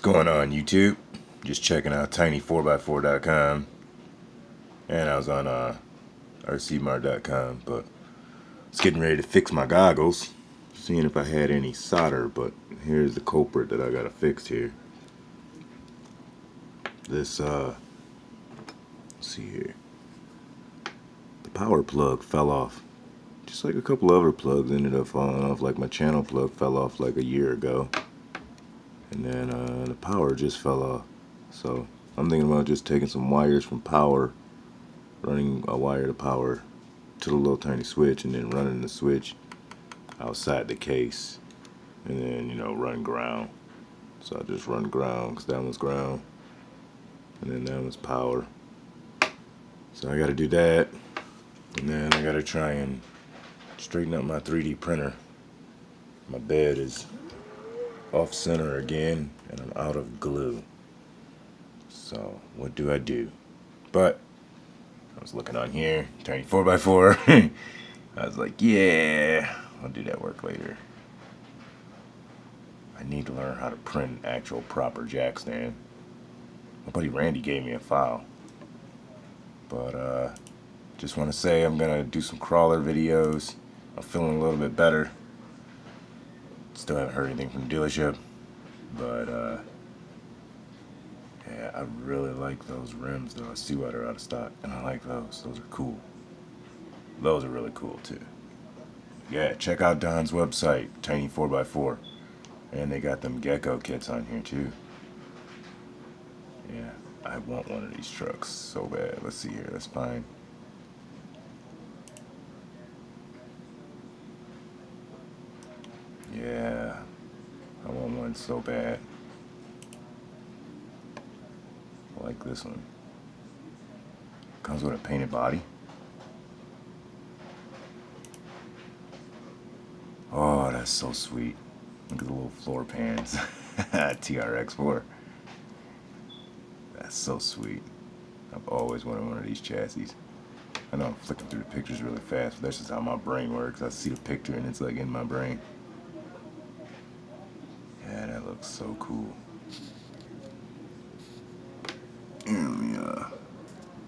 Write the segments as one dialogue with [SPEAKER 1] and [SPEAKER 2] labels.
[SPEAKER 1] What's going on, YouTube? Just checking out tiny4x4.com, and I was on rcmart.com, but I was getting ready to fix my goggles, seeing if I had any solder, but here's the culprit that I gotta fix here. This let's see here, the power plug fell off, just like a couple other plugs ended up falling off. Like my channel plug fell off like a year ago, and then the power just fell off. So I'm thinking about just taking some wires from power, running a wire to power to the little tiny switch, and then running the switch outside the case, and then, you know, run ground. So I just run ground because that one's ground, and then that one's power. So I got to do that, and then I got to try and straighten up my 3D printer. My bed is off center again, and I'm out of glue. So what do I do? But I was looking on here, tiny 4x4. I was like, yeah, I'll do that work later. I need to learn how to print an actual proper jack stand. My buddy Randy gave me a file. But just want to say I'm gonna do some crawler videos. I'm feeling a little bit better. Still haven't heard anything from the dealership, but yeah, I really like those rims though. I see why they're out of stock, and I like those. Those are cool. Those are really cool too. Yeah, check out Don's website, Tiny 4x4, and they got them gecko kits on here too. Yeah, I want one of these trucks so bad. Let's see here. Let's find. Yeah, I want one so bad. I like this one. Comes with a painted body. Oh, that's so sweet. Look at the little floor pans. TRX4. That's so sweet. I've always wanted one of these chassis. I know I'm flicking through the pictures really fast, but that's just how my brain works. I see the picture and it's like in my brain. Yeah, that looks so cool. And I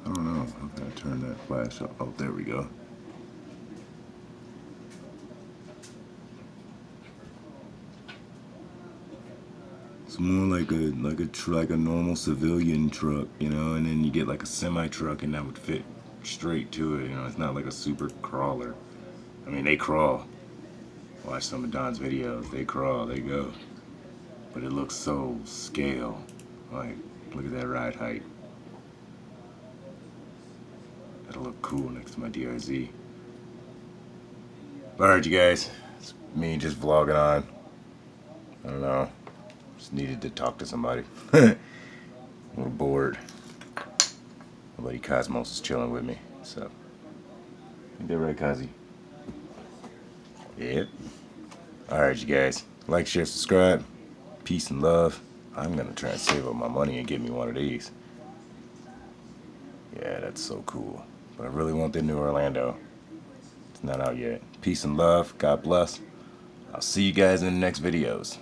[SPEAKER 1] don't know, I'm gonna turn that flash up. Oh, there we go. It's more like a normal civilian truck, you know, and then you get like a semi truck, and that would fit straight to it. You know, it's not like a super crawler. I mean, they crawl. Watch some of Don's videos. They crawl, they go. But it looks so scale. Like, look at that ride height. That'll look cool next to my DRZ. Alright, you guys. It's me just vlogging on. I don't know. Just needed to talk to somebody. A little bored. My buddy Cosmos is chilling with me. So, ain't that right, Kazi? Yep. Alright, you guys. Like, share, subscribe. Peace and love. I'm gonna try and save up my money and get me one of these. Yeah, that's so cool. But I really want the new Orlando. It's not out yet. Peace and love. God bless. I'll see you guys in the next videos.